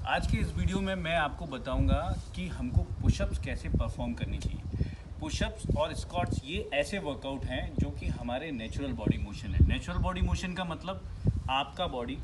आज के इस वीडियो में मैं आपको बताऊंगा कि हमको पुशअप्स कैसे परफॉर्म करनी चाहिए। पुशअप्स और स्क्वाट्स ये ऐसे वर्कआउट हैं जो कि हमारे नेचुरल बॉडी मोशन है। नेचुरल बॉडी मोशन का मतलब आपका बॉडी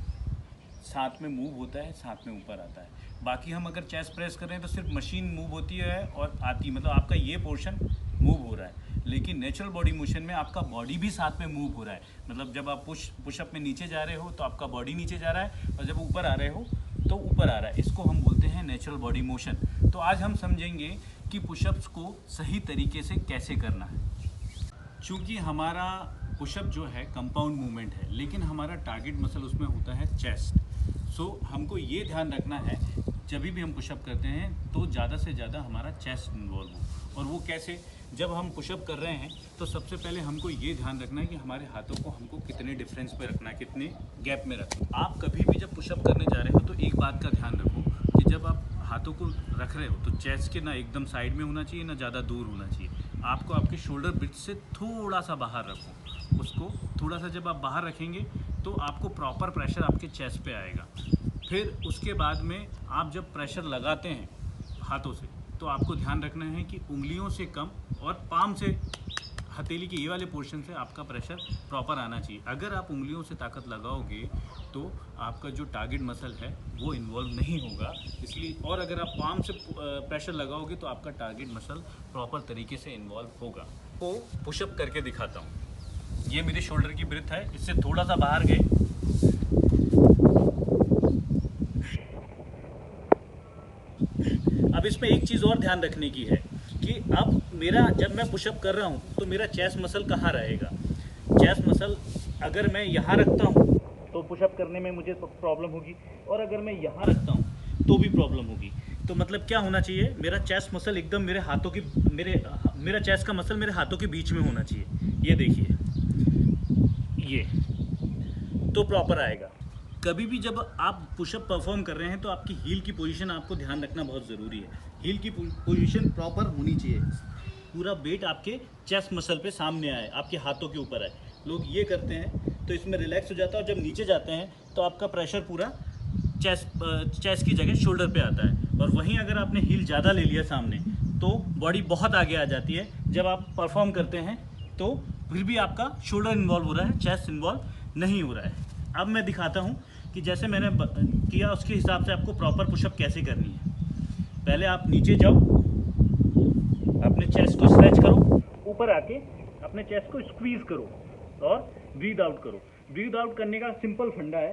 साथ में मूव होता है, साथ में ऊपर आता है। बाकी हम अगर चेस्ट प्रेस कर रहे हैं तो सिर्फ मशीन मूव होती है और आती, मतलब आपका ये पोर्शन मूव हो रहा है। लेकिन नेचुरल बॉडी मोशन में आपका बॉडी भी साथ में मूव हो रहा है। मतलब जब आप पुशअप में नीचे जा रहे हो तो आपका बॉडी नीचे जा रहा है, और जब ऊपर आ रहे हो तो ऊपर आ रहा है। इसको हम बोलते हैं नेचुरल बॉडी मोशन। तो आज हम समझेंगे कि पुशअप्स को सही तरीके से कैसे करना है। चूँकि हमारा पुशअप जो है कंपाउंड मूवमेंट है, लेकिन हमारा टारगेट मसल उसमें होता है चेस्ट। सो हमको ये ध्यान रखना है जब भी हम पुशअप करते हैं तो ज़्यादा से ज़्यादा हमारा चेस्ट इन्वॉल्व हो। और वो कैसे? जब हम पुशअप कर रहे हैं तो सबसे पहले हमको ये ध्यान रखना है कि हमारे हाथों को हमको कितने डिफरेंस पे रखना है, कितने गैप में रखना है। आप कभी भी जब पुशअप करने जा रहे हो तो एक बात का ध्यान रखो कि जब आप हाथों को रख रहे हो तो चेस्ट के ना एकदम साइड में होना चाहिए, ना ज़्यादा दूर होना चाहिए। आपको आपके शोल्डर ब्रिज से थोड़ा सा बाहर रखो। उसको थोड़ा सा जब आप बाहर रखेंगे तो आपको प्रॉपर प्रेशर आपके चेस्ट पे आएगा। फिर उसके बाद में आप जब प्रेशर लगाते हैं हाथों से तो आपको ध्यान रखना है कि उंगलियों से कम और पाम से, हथेली के ये वाले पोर्शन से आपका प्रेशर प्रॉपर आना चाहिए। अगर आप उंगलियों से ताकत लगाओगे तो आपका जो टारगेट मसल है वो इन्वॉल्व नहीं होगा, इसलिए। और अगर आप पाम से प्रेशर लगाओगे तो आपका टारगेट मसल प्रॉपर तरीके से इन्वॉल्व होगा। तो पुशअप करके दिखाता हूँ। ये मेरे शोल्डर की ब्रेथ है, इससे थोड़ा सा बाहर गए। अब इसमें एक चीज़ और ध्यान रखने की है कि अब मेरा, जब मैं पुशअप कर रहा हूँ तो मेरा चेस्ट मसल कहाँ रहेगा। चेस्ट मसल अगर मैं यहाँ रखता हूँ तो पुशअप करने में मुझे प्रॉब्लम होगी, और अगर मैं यहाँ रखता हूँ तो भी प्रॉब्लम होगी। तो मतलब क्या होना चाहिए, मेरा चेस्ट मसल एकदम मेरे हाथों की, मेरा चेस्ट का मसल मेरे हाथों के बीच में होना चाहिए। ये देखिए, ये तो प्रॉपर आएगा। कभी भी जब आप पुशअप परफॉर्म कर रहे हैं तो आपकी हील की पोजीशन आपको ध्यान रखना बहुत ज़रूरी है। हील की पोजीशन प्रॉपर होनी चाहिए, पूरा वेट आपके चेस्ट मसल पे सामने आए, आपके हाथों के ऊपर आए। लोग ये करते हैं तो इसमें रिलैक्स हो जाता है, और जब नीचे जाते हैं तो आपका प्रेशर पूरा चेस्ट की जगह शोल्डर पे आता है। और वहीं अगर आपने हील ज़्यादा ले लिया सामने तो बॉडी बहुत आगे आ जाती है। जब आप परफॉर्म करते हैं तो फिर भी आपका शोल्डर इन्वॉल्व हो रहा है, चेस्ट इन्वॉल्व नहीं हो रहा है। अब मैं दिखाता हूँ कि जैसे मैंने किया उसके हिसाब से आपको प्रॉपर पुशअप कैसे करनी है। पहले आप नीचे जाओ, अपने चेस्ट को स्ट्रेच करो, ऊपर आके अपने चेस्ट को स्क्वीज करो और ब्रीद आउट करो। ब्रीद आउट करने का सिंपल फंडा है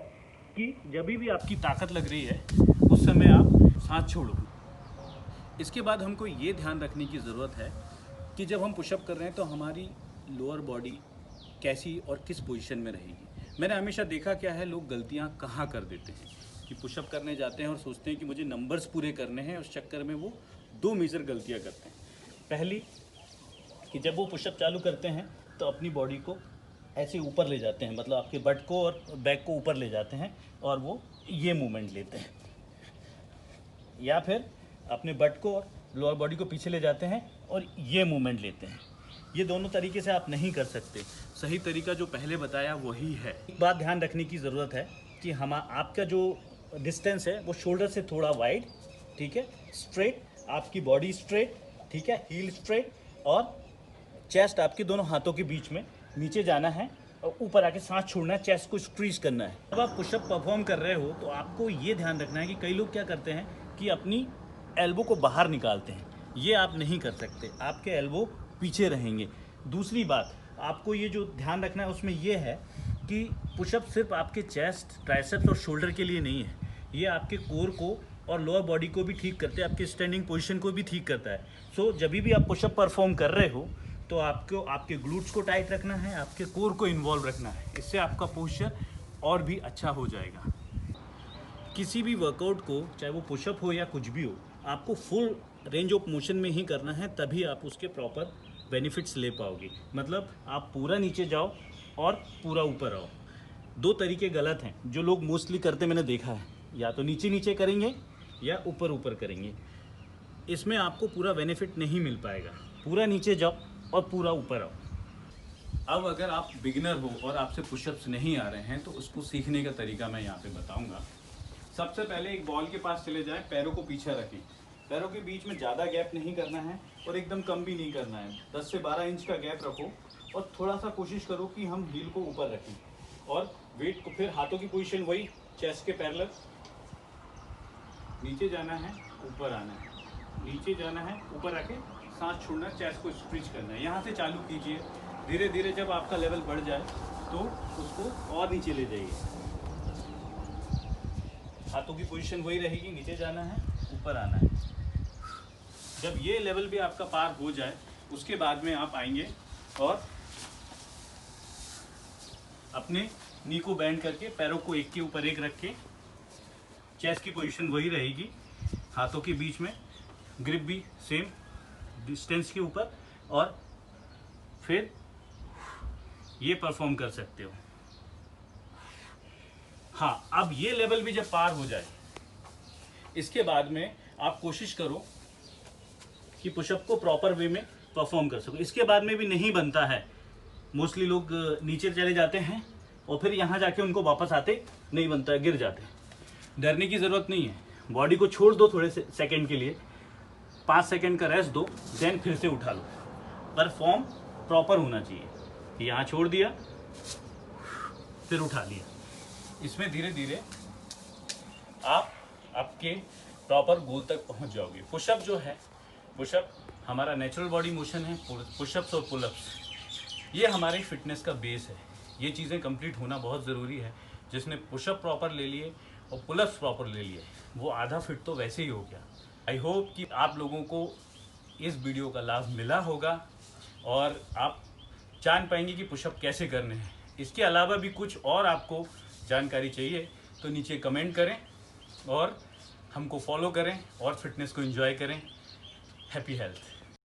कि जब भी आपकी ताकत लग रही है उस समय आप सांस छोड़ो। इसके बाद हमको ये ध्यान रखने की ज़रूरत है कि जब हम पुशअप कर रहे हैं तो हमारी लोअर बॉडी कैसी और किस पोजीशन में रहेगी। मैंने हमेशा देखा क्या है, लोग गलतियां कहाँ कर देते हैं कि पुशअप करने जाते हैं और सोचते हैं कि मुझे नंबर्स पूरे करने हैं, उस चक्कर में वो दो मेजर गलतियां करते हैं। पहली कि जब वो पुशअप चालू करते हैं तो अपनी बॉडी को ऐसे ऊपर ले जाते हैं, मतलब आपके बट को और बैक को ऊपर ले जाते हैं और वो ये मूवमेंट लेते हैं, या फिर अपने बट को और लोअर बॉडी को पीछे ले जाते हैं और ये मूवमेंट लेते हैं। ये दोनों तरीके से आप नहीं कर सकते। सही तरीका जो पहले बताया वही है। एक बात ध्यान रखने की ज़रूरत है कि आपका जो डिस्टेंस है वो शोल्डर से थोड़ा वाइड, ठीक है, स्ट्रेट, आपकी बॉडी स्ट्रेट, ठीक है, हील स्ट्रेट, और चेस्ट आपके दोनों हाथों के बीच में नीचे जाना है और ऊपर आके सांस छोड़ना है, चेस्ट को स्क्वीज करना है। जब आप पुशअप परफॉर्म कर रहे हो तो आपको ये ध्यान रखना है कि कई लोग क्या करते हैं कि अपनी एल्बो को बाहर निकालते हैं। ये आप नहीं कर सकते, आपके एल्बो पीछे रहेंगे। दूसरी बात आपको ये जो ध्यान रखना है उसमें ये है कि पुशअप सिर्फ आपके चेस्ट, ट्राइसेप्स और शोल्डर के लिए नहीं है, ये आपके कोर को और लोअर बॉडी को भी ठीक करते हैं, आपके स्टैंडिंग पोजीशन को भी ठीक करता है। सो जब भी आप पुशअप परफॉर्म कर रहे हो तो आपको आपके ग्लूट्स को टाइट रखना है, आपके कोर को इन्वॉल्व रखना है। इससे आपका पोस्चर और भी अच्छा हो जाएगा। किसी भी वर्कआउट को, चाहे वो पुशअप हो या कुछ भी हो, आपको फुल रेंज ऑफ मोशन में ही करना है, तभी आप उसके प्रॉपर बेनिफिट्स ले पाओगे। मतलब आप पूरा नीचे जाओ और पूरा ऊपर आओ। दो तरीके गलत हैं जो लोग मोस्टली करते मैंने देखा है, या तो नीचे नीचे करेंगे या ऊपर ऊपर करेंगे। इसमें आपको पूरा बेनिफिट नहीं मिल पाएगा। पूरा नीचे जाओ और पूरा ऊपर आओ। अब अगर आप बिगिनर हो और आपसे पुशअप्स नहीं आ रहे हैं तो उसको सीखने का तरीका मैं यहाँ पे बताऊँगा। सबसे पहले एक बॉल के पास चले जाएं, पैरों को पीछे रखें, पैरों के बीच में ज़्यादा गैप नहीं करना है और एकदम कम भी नहीं करना है। 10 से 12 इंच का गैप रखो और थोड़ा सा कोशिश करो कि हम हील को ऊपर रखें और वेट को, फिर हाथों की पोजीशन वही चेस्ट के पैरेलल, नीचे जाना है, ऊपर आना है, नीचे जाना है, ऊपर आके सांस छोड़ना, चेस्ट को स्ट्रेच करना है। यहाँ से चालू कीजिए, धीरे धीरे जब आपका लेवल बढ़ जाए तो उसको और नीचे ले जाइए। हाथों की पोजीशन वही रहेगी, नीचे जाना है, ऊपर आना है। जब ये लेवल भी आपका पार हो जाए उसके बाद में आप आएंगे और अपने नी को बैंड करके पैरों को एक के ऊपर एक रख के, चेस्ट की पोजीशन वही रहेगी, हाथों के बीच में ग्रिप भी सेम डिस्टेंस के ऊपर, और फिर ये परफॉर्म कर सकते हो। हाँ, अब ये लेवल भी जब पार हो जाए इसके बाद में आप कोशिश करो कि पुशअप को प्रॉपर वे में परफॉर्म कर सको। इसके बाद में भी नहीं बनता है, मोस्टली लोग नीचे चले जाते हैं और फिर यहाँ जाके उनको वापस आते नहीं बनता है, गिर जाते हैं। डरने की ज़रूरत नहीं है, बॉडी को छोड़ दो थोड़े से सेकेंड के लिए, 5 सेकेंड का रेस्ट दो, देन फिर से उठा लो। पर फॉर्म प्रॉपर होना चाहिए कि यहाँ छोड़ दिया फिर उठा लिया। इसमें धीरे धीरे आप आपके प्रॉपर गोल तक पहुँच जाओगे। पुशअप जो है, पुशअप हमारा नेचुरल बॉडी मोशन है। पुशअप्स और पुलअप्स ये हमारी फिटनेस का बेस है। ये चीज़ें कंप्लीट होना बहुत ज़रूरी है। जिसने पुशअप प्रॉपर ले लिए और पुलअप्स प्रॉपर ले लिए, वो आधा फिट तो वैसे ही हो गया। आई होप कि आप लोगों को इस वीडियो का लाभ मिला होगा और आप जान पाएंगे कि पुशअप कैसे करने हैं। इसके अलावा भी कुछ और आपको जानकारी चाहिए तो नीचे कमेंट करें और हमको फॉलो करें और फिटनेस को एंजॉय करें। Happy health.